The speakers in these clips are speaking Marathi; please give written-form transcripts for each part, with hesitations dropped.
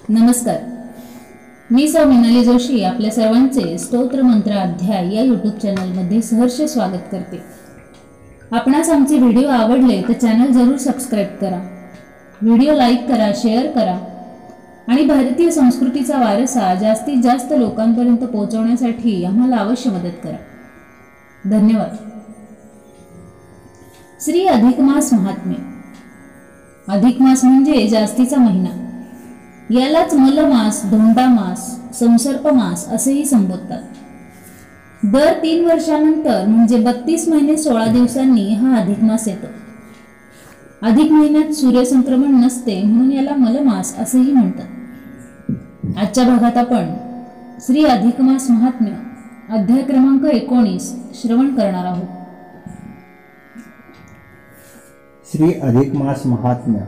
नमस्कार, मी सौ मिनाली जोशी आपल्या सर्वांचे स्तोत्र मंत्र अध्याय या यूट्यूब चॅनलमध्ये सहर्ष स्वागत करते. आपणास आमचे व्हिडिओ आवडले तर चॅनल जरूर सबस्क्राईब करा, व्हिडिओ लाईक करा, शेअर करा आणि भारतीय संस्कृतीचा वारसा जास्तीत जास्त लोकांपर्यंत पोहोचवण्यासाठी आम्हाला अवश्य मदत करा. धन्यवाद. श्री अधिक मास महात्म्य. अधिक मास म्हणजे जास्तीचा महिना. यालाच मलमास, धोंडामास, संसर्प मास असेही संबोधतात. दर 3 वर्षानंतर म्हणजे 32 महिने 16 दिवसांनी हा अधिक मास येतो. अधिक महिन्यात सूर्यसंक्रमण नसते म्हणून याला मलमास असेही म्हणतात. आजच्या भागात आपण श्री अधिक मास महात्म्य अध्याय क्रमांक 19 श्रवण करणार आहोत. श्री अधिक मास महात्म्य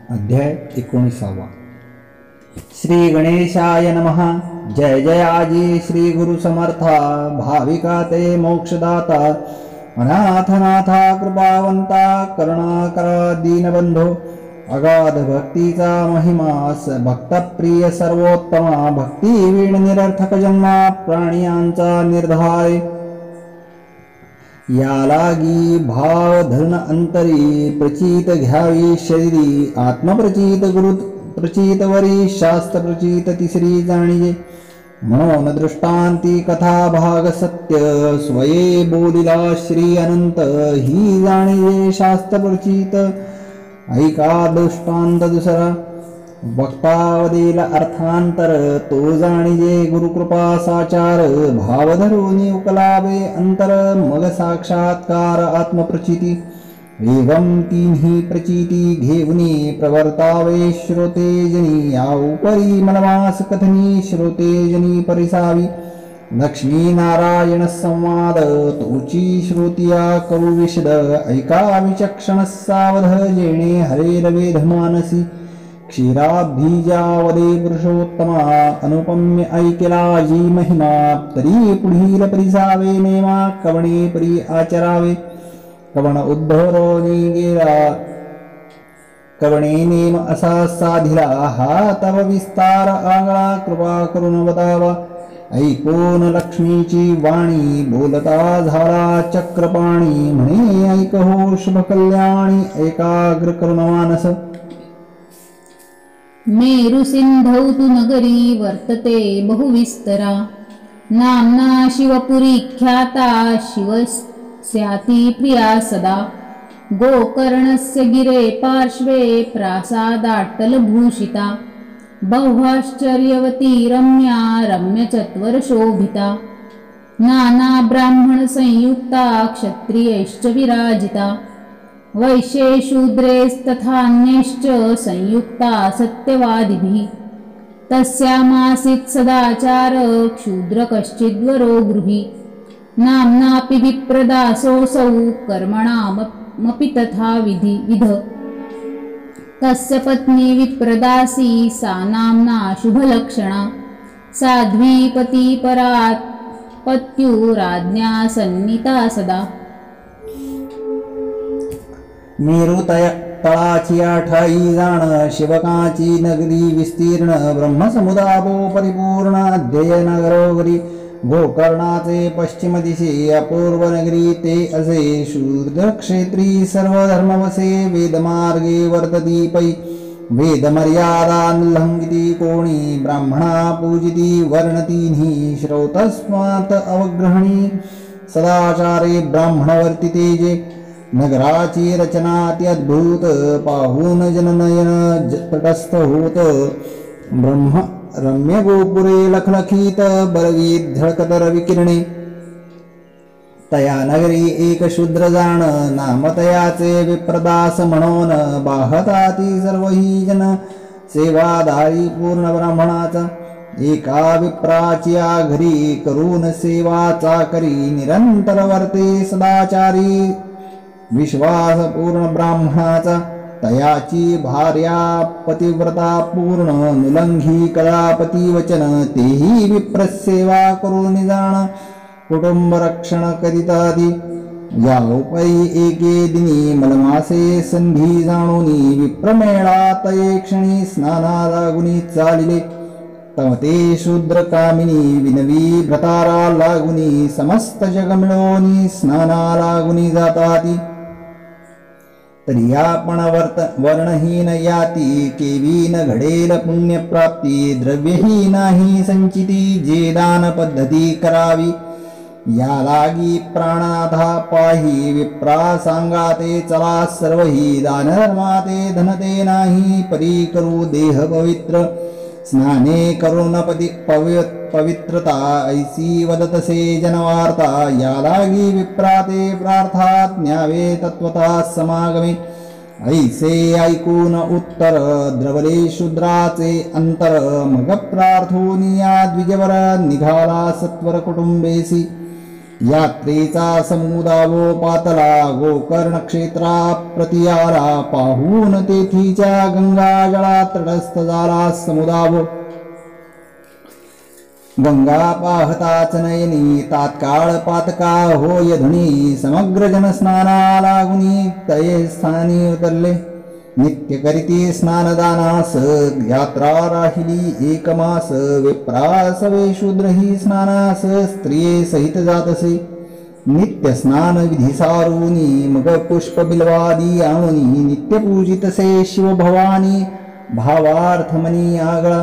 अध्याय 19. श्री गणेशाय नमः. जय जयाजी श्री गुरु समर्था. भाविका ते मोक्षदाता. अनाथनाथा कृपावंता. करुणाकरा दीनबंधो. अगाध भक्तीचा महिमास. भक्तप्रिय सर्वोत्तमा. भक्ती वीण निरर्थक जन्मा प्राणियांचा निर्धाय. या लागी भाव धन अंतरी. प्रचित घ्यावी शरीरी. आत्मप्रचित गुरु प्रचित वरी. शास्त्र प्रचित तिसरी जाणीजे. म्हणून दृष्टांती कथा भाग सत्य. स्वये बोलिला श्री अनंत. ही जाणीजे शास्त्र प्रचित. ऐका दृष्टांत दुसरा. वक्तावदेला अर्थांतर. तो जाणीजे गुरुकृपा साचार. भाव धरून उकलावे अंतर. मग साक्षात्कार आत्मप्रचिती. एवं तिन्ही प्रचिती घेऊनी प्रवर्तावे श्रोतेजनी. या उपरी मनवास कथनी श्रोतेजनी परिसावी. लक्ष्मी नारायण संवाद. तोची श्रोतिया करू विशद. ऐका विचक्षण सावध. जेणे हरेरवेध मानसी. क्षीराब्धीजावदे पुरुषोत्तमा. अनुपम्य ऐकिला जी महिमा. तरी पुढील परिसावे नेमा. कवणे परी आचरावे. कवण उद्धवरोनी गेला. कवणे नेम असा साधिला. हा तव विस्तार आगळा. कृपा करून बतावा. ऐकून लक्ष्मीची वाणी. बोलता झाला चक्रपाणी. म्हणे ऐक हो शुभ कल्याणी. एकाग्र करुण मानस. मेरु सिंधौ तु नगरी वर्तते बहुविस्तरा. नाम्ना शिवपुरी ख्याता. शिवस्याति प्रिया सदा. गोकर्णस्य गिरे पार्श्वे प्रासादाट्टलभूषिता. बहुभाश्चर्यवती रम्या. रम्यचत्वरशोभिता. नाना ब्राह्मण संयुक्ता. क्षत्रियैश्च विराजिता. वैश्ये शूद्रेस्तथान्यैश्च संयुक्ता सत्यवादिभिः. तस्यामासीत् सदाचार. क्षूद्र कश्चिद्वरो गृही. नाम्नापि विप्रदासोऽसौ. कर्मणामपि तथा विध. तस्य पत्नी विप्रदासी. सा नाम्ना शुभलक्षणा. साध्वी पतिपरात् पत्युराज्ञा सन्निता सदा. मेरू तळाची आठाई जाण. शिवकाची नगरी विस्तीर्ण. ब्रह्मसमुदायो परिपूर्ण. अध्यय नगरोगरी. गोकर्णाचे पश्चिम दिशे अपूर्व नगरी ते असे. शूद्रक्षेत्री सर्वधर्मवसे. वेदमार्गे वर्तती पै. वेदमर्यादा लंघिती कोणी. ब्राह्मणा पूजिती वर्णतीन्ही. श्रौतस्मात् अवग्रहणी. सदाचारे ब्राह्मण वर्तिते जे. नगराची रचना अत्यद्भुत. पाहून जननयन तटस्थ होत. ब्रह्म रम्य गोपुरे लखलखित. बलवीत झळकतर विकिरणे. तया नगरी एक शूद्र जाण. नाम तयाचे विप्रदास म्हणून. बाहताती सर्वही जन. सेवाधारी पूर्ण ब्राह्मणाचा. एका विप्राच्या घरी करून सेवा चाकरी. निरंतर वर्ते सदाचारी. विश्वास पूर्ण ब्राह्मणाचा. तयाची भार्या पतिव्रता पूर्ण. नुलंघी कदापती वचन. तेही विप्रसेवा करून जाण. कुटुंब रक्षण करितादी. या उपरी एके दिनी मलमासे संधी जाणोनी विप्रमेळा तये क्षणी स्नाना लागुनी चालिले तव ते शूद्र कामिनी विनवी भ्रतारा लागुनी समस्त जग मिळोनी स्नाना लागुनी जाताती तरी आपण वर्णहीन याती केवी न घडेल पुण्यप्राप्ती द्रव्यही नाही संचिती जे दान पद्धती करावी या लागी प्राणनाथा पाही विप्रा सांगाते चला सर्वही दानधर्माते धनते नाही परी करू देह पवित्र स्नाने करुण पवित्रता ऐसी वदतसे जनवार्ता या लागी विप्राते प्रार्थात न्यावे तत्वता समागमे ऐसे ऐकून उत्तर द्रवले शूद्राचे अंतर मग प्रार्थोनिया द्विजवर निघाला सत्वर कुटुंबेसी यात्रेचा समुदावो पातला गोकर्ण क्षेत्रा प्रति आला पाहून तेथीच्या गंगा जळा तटस्थ झाला समुदावो गंगा पाहताच नयनी तात्काळ पातका होय धुनी समग्र जन स्नाना लागुनी तये स्थानी उतरले नित्य करीती स्नानदानास यात्रा राहिली एक मास विप्रास वे शूद्र ही स्नानास स्त्रिये सहित जातसे नित्य स्नान विधी सारूनी मग पुष्प बिल्वादी आणुनी नित्य पूजितसे शिव भवानी भावार्थमनी आगळा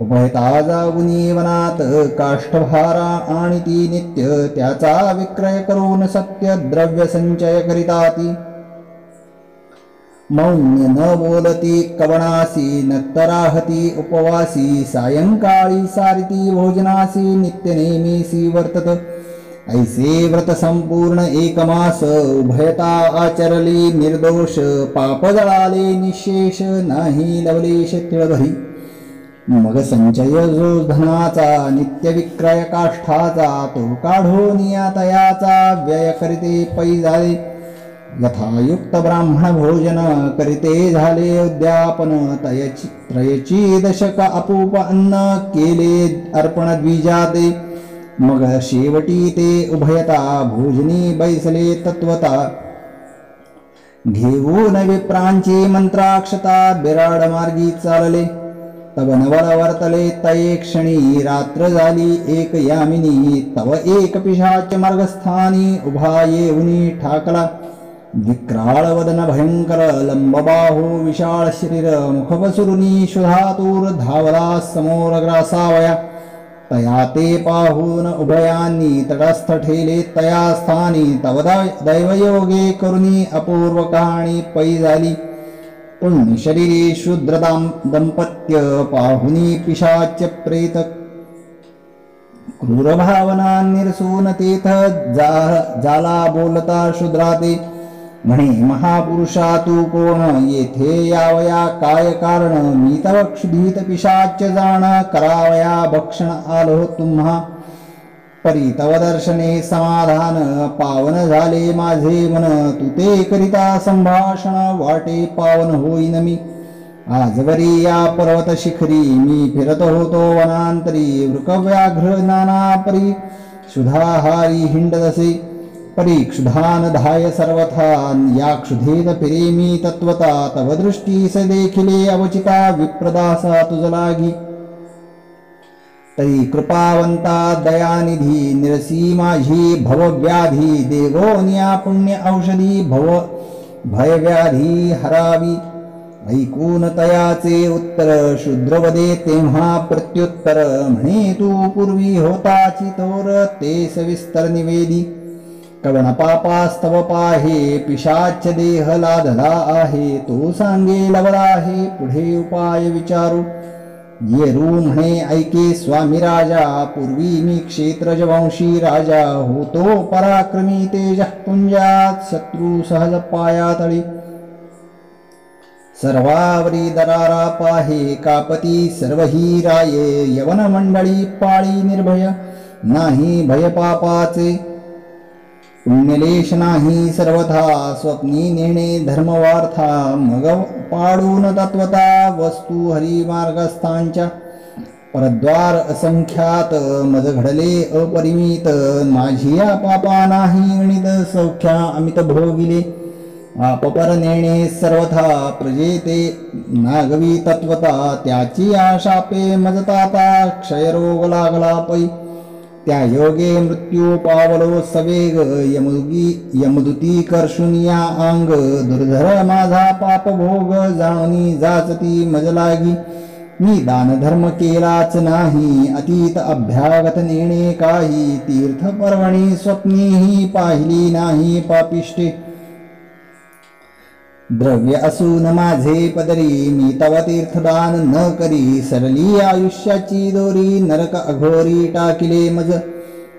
उभयता जागुनी वनात काष्ठभारा आणि ती नित्य त्याचा विक्रय करून सत्य द्रव्य संचय करिताती मौन्य न बोलती कवणासी नक्तराहती उपवासी सायंकाळी सारिती भोजनासी नित्य नेमीसी वर्तत ऐसे व्रत संपूर्ण एक मास उभयता आचरली निर्दोष पाप जळाले निशेष नाही लवलेश तिळघरी मग संचय जो धनाचा नित्य विक्रय काष्ठाचा तो काढोनिया तयाचा व्यय करीते पै झाले यथायुक्त ब्राह्मण भोजन करीते झाले उद्यापन त्रयची दशक अपूप अन्न केले अर्पण द्विजाते मग शेवटी ते उभयता भोजनी बैसले तत्वता घेऊन विप्रांची मंत्राक्षता बिराड मार्गी चालले तव नवल वर्तले तये क्षणी रात्र झाली एक यामिनी तव एक पिशाच मार्गस्थानी उभा येऊनी ठाकला विक्राळ वदन भयंकर लंबबाहू विशाळ शरीर मुखपसुरुनी शुधातूर धावला समोर ग्रासावया तया ते पाहून उभयांनी तटस्थ ठेले तया स्थानी तव दैवयोगे करुणी अपूर्व कहाणी पै झाली पुण्य शरीरी शूद्र दंपत्य पाहुनी पिशाच प्रेत क्रूर भावना निरसून तेथ जाला बोलता शूद्राते म्हणे महापुरुषा तू कोण येथे यावया काय कारण मी तव क्षुधित पिशाच जाण करावया भक्षण आलो तुम्हा परी तव दर्शने समाधान पावन झाले माझे मन तू ते करिता संभाषण वाटे पावन होईन मी आजवरी या पर्वत शिखरी मी फिरत होतो वनांतरी वृकव्याघ्र नाना परी क्षुधाहारी हिंडदसे परी क्षुधान धाय सर्वथा या क्षुधेत फिरे मी तत्वता तव दृष्टीस देखिले अवचिता विप्रदासा तुझ लागी तरी कृपावंता दयानिधी निरसी माझी भवव्याधी देवोनिया पुण्य औषधी भयव्याधी हरावी ऐकून तयाचे उत्तर शूद्रवदे तेव्हा प्रत्युत्तर म्हणे तू पूर्वी होताची तोर ते सविस्तर निवेदी कवण पापास्तव पाहे पिशाच देह लादला आहे तो सांगे लवला आहे पुढे उपाय विचारू येरू म्हणे ऐके स्वामी राजा पूर्वी मी क्षेत्रज वंशी राजा होतो पराक्रमी तेजः पुंजात शत्रू सहज पायातळी सर्वावरी दरारा पाहे कापती सर्वही राये यवन मंडळी पाळी निर्भय नाही भय पापाचे पुण्यलेश नाही सर्वथा स्वप्नी नेणे धर्मवार्था मग पाडून तत्वता वस्तू हरी मार्गस्थांच्या परद्वार असंख्यात मज घडले अपरिमित, माझिया पापा नाही गणित, सौख्या अमित भोगिले आपपर नेणे सर्वथा, प्रजेते नागवी तत्वता, त्याची आशापे मजताता, क्षयरोग लागला पै, त्या योगे मृत्यू पावलो सवेग, यमदूती कर्षुनिया अंग, दुर्धर माझा पाप भोग, जाणूनी जाचती मज लागी, मी दान धर्म केलाच नाही, अतीत अभ्यागत नेणे काही, तीर्थ पर्वणी स्वप्नीही पाहिली नाही पापिष्टे, द्रव्य असून माझे पदरी, मी तव तीर्थदान न करी, सरली आयुष्याची दोरी, नरक अघोरी टाकिले मज,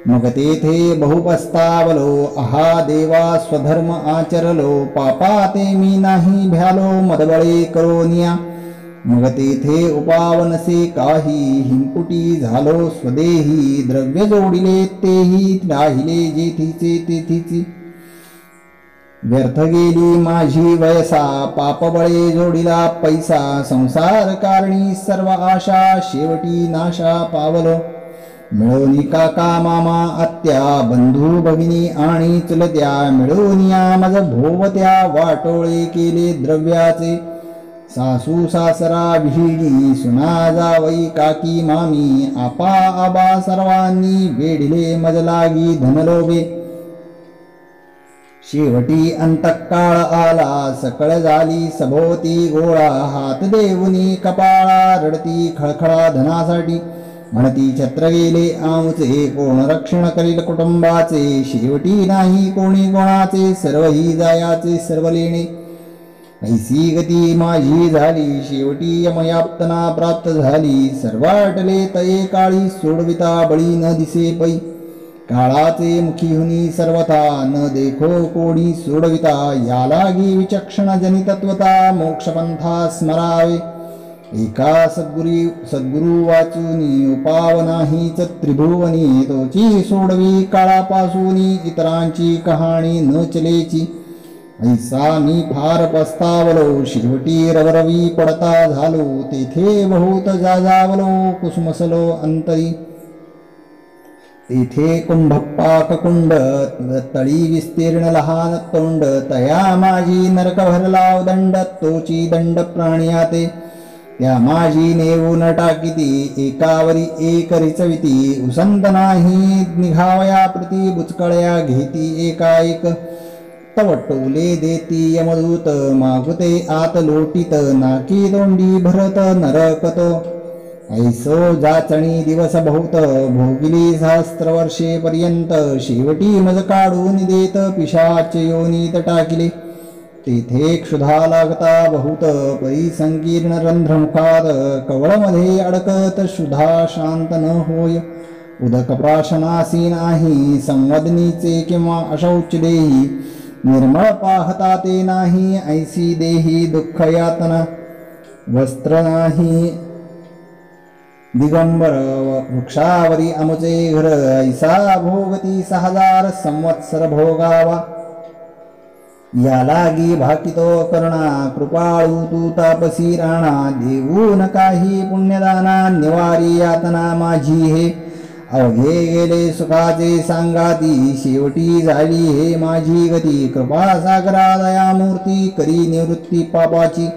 मग तेथे बहुपस्तावलो, आहा देवा स्वधर्म आचरलो, पापा ते मी नाही भ्यालो, मदबळे करोनिया, मग तेथे उपावनसे काही, हिंपुटी झालो स्वदेही, द्रव्य जोडिले तेही, राहिले जेथीचे तेथीची, व्यर्थ गेली माझी वयसा, पापबळे जोडिला पैसा, संसार कारणी सर्व आशा, शेवटी नाशा पावलो, मिळोनी काका मामा आत्या, बंधू भगिनी आणि चुलत्या, मिळून या मज भोवत्या, वाटोळे केले द्रव्याचे, सासू सासरा विहिणी, सुना जावई काकी मामी, आपा आबा सर्वांनी, वेढिले मज लागी धनलोभे, शेवटी अंतकाळ आला, सकळ झाली सभोवती गोळा, हात देऊनी कपाळा, रडती खळखळा धनासाठी, म्हणती छत्र गेले आमचे, कोण रक्षण करील कुटुंबाचे, शेवटी नाही कोणी कोणाचे, सर्वही जायाचे सर्व लेणे, ऐसी गती माझी झाली, शेवटी यमयातना प्राप्त झाली, सर्वाटले तये काळी, सोडविता बळी न दिसे पै, काळाचे मुखीहुनी सर्वथा, न देखो कोणी सोडविता, यालागी विचक्षण जनितत्वता, मोक्षपंथा स्मरावे, एका सद्गुरु वाचुनी, उपावनाहीच त्रिभुवनी, तोची सोडवी काळापासूनी, इतरांची कहाणी न चलेची, ऐसा मी फार पस्तावलो, शेवटी रवरवी पडता झालो, तेथे बहुत जाजावलो, कुसुमसलो अंतरी, तेथे कुंभपाक कुंड, तळी विस्तीर्ण लहान तोंड, तया माझी नरक भरला दंड, तोची दंड प्राण्याते, त्या माझी नेऊन टाकीती, एकावरी एक रिचविती, उसंत नाही निघावया प्रती, बुचकळ्या घेती एकाएक, तव टोले देती यमदूत, मागुते आत लोटीत, नाकी तोंडी भरत नरकतो, ऐसो जाचणी दिवस बहुत, भोगिली सहस्त्र वर्षे पर्यंत, शेवटी मज काढून देत, पिशाच योनीत टाकिले, तेथे क्षुधा लागता बहुत, परी संकीर्ण रंध्रमुखात, कवळमध्ये अडकत, क्षुधा शांत न होय, उदक प्राशनासी नाही, संवदनीचे किंवा अशौच देही, निर्मळ पाहता ते नाही, ऐसी देही दुःख यातना, वस्त्र नाही दिगंबर, वृक्षावरी अमुचे घर, ऐसा भोगती 6000 संवत्सर भोगावा, यालागी भाकितो करुणा, कृपाळू तू तापसी राणा, देऊन काही पुण्यदाना, निवारी यातना माझी हे, अवघे गेले सुखाचे सांगाती, शेवटी झाली हे माझी गती, कृपा सागरा दयामूर्ती, करी निवृत्ती पापाची,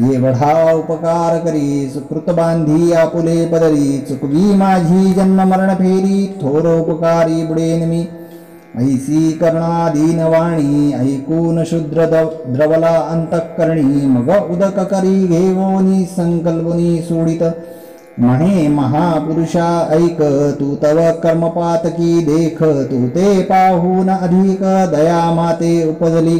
एवढा उपकार करी, सुकृत बांधी आपुले पदरी, चुकवी माझी जन्म मरण फेरी, थोरोपकारी बुडेन मी, ऐसी कर्णादीन वाणी, ऐकून शुद्र द्रवला अंतःकरणी, मग उदक करी घेवोनी, संकल्पनी सोडित, म्हणे महापुरुषा ऐक, तू तव कर्मपातकी देख, तू ते पाहून अधिक, दया माते उपजली,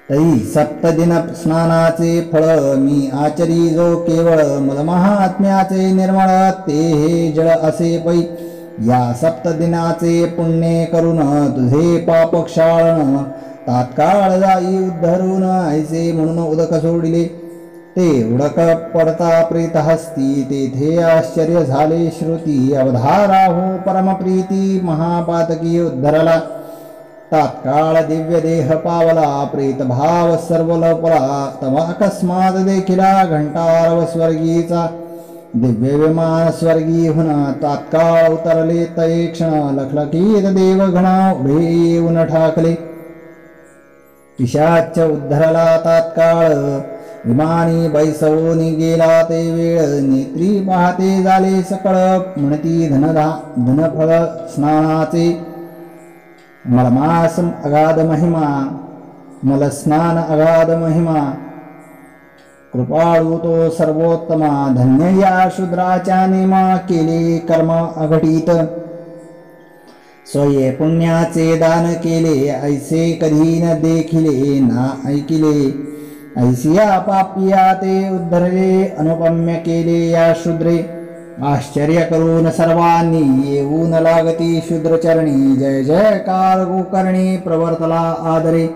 तई सप्तदिन स्नानाचे फळ, मी आचरी जो केवळ, मलमहात्म्याचे निर्मळ, ते हे जळ असे पै, या सप्तदिनाचे पुण्य करून, तुझे पाप क्षाळण, तात्काळ जाई उद्धरून, ऐसे म्हणून उदक सोडिले, ते उडक पडता प्रेत हस्ती, तेथे आश्चर्य झाले श्रुती, अवधारा हो परमप्रीती, महापातकी उद्धरला, तात्काळ दिव्य देह पावला, प्रेत भाव सर्व लपला, तव अकस्मात देखिला घंटारव स्वर्गीचा, दिव्य विमान स्वर्गीय होना तात्काळ उतरले तये क्षण लखलखीत देवगण उभे येऊन ठाकले पिशाच उद्धरला तात्काळ विमानी बैसवून गेला ते वेळ नेत्री पाहते झाले सकळ म्हणती धनफळ स्नानाचे मलमास अगाध महिमा मलस्नान अगाध महिमा कृपाळू तो सर्वोत्तमा धन्य या शूद्राच्या नेमा केले कर्म अघटित स्वये पुण्याचे दान केले ऐसे कधी न देखिले ना ऐकिले ऐसिया पापिया ते उद्धरले अनुपम्य केले या शूद्रे आश्चर्य करून सर्वांनी येऊन लागती शूद्रचरणी जय जयकार गोकर्णी प्रवर्तला आदरे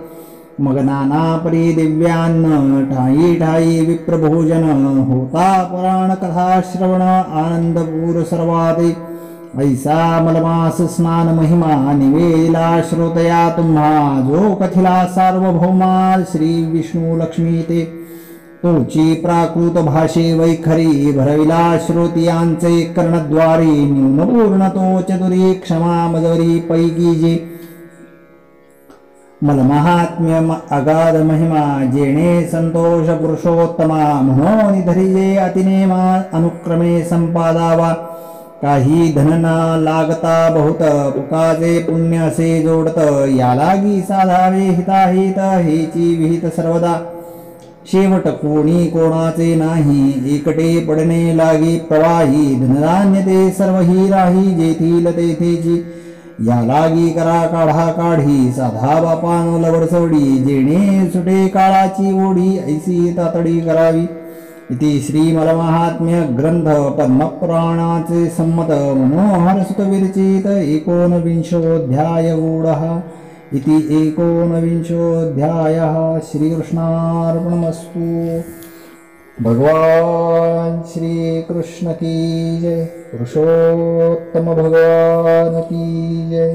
मग नाना परी दिव्यान्न ठाई ठाई विप्रभोजन होता पुराण कथा श्रवण आनंदपूर सर्वादे ऐसा मलमास स्नान महिमा निवेदिला श्रोतया तुम्हा जो कथिला सार्वभौमा श्री विष्णू लक्ष्मी ते तोची प्राकृत भाषे वैखरी भरविला श्रोतियांचे कर्णद्वारी न्यूनपूर्ण तो चतुरी क्षमा मजवरी पैकी जे मलमहात्म्य अगाध महिमा जेणे संतोष पुरुषोत्तमा म्हणून धरिजे अतिनेमा अनुक्रमे संपादावा काही धन न लागता बहुत पुकाचे पुण्य असे जोडत यालागी साधावे हिताहित हेची विहित सर्वदा शेवट कोणी कोणाचे नाही एकटे पडणे लागी प्रवाही धनधान्य ते सर्व ही राही जेथील तेथेची या लागी करा काढा काढी साधा बापानो लवडसवडी जेणे सुटे काळाची ओढी ऐसी तातडी करावी इति श्री मलमाहात्म्य ग्रंथ पद्मपुराणाचे संमत मनोहर सुत विरचित 19विंशोऽध्याय गूढः इति 19विंशोऽध्यायः श्रीकृष्णार्पणमस्तु। भगवान श्री कृष्ण की जय, पुरुषोत्तम भगवान की जय।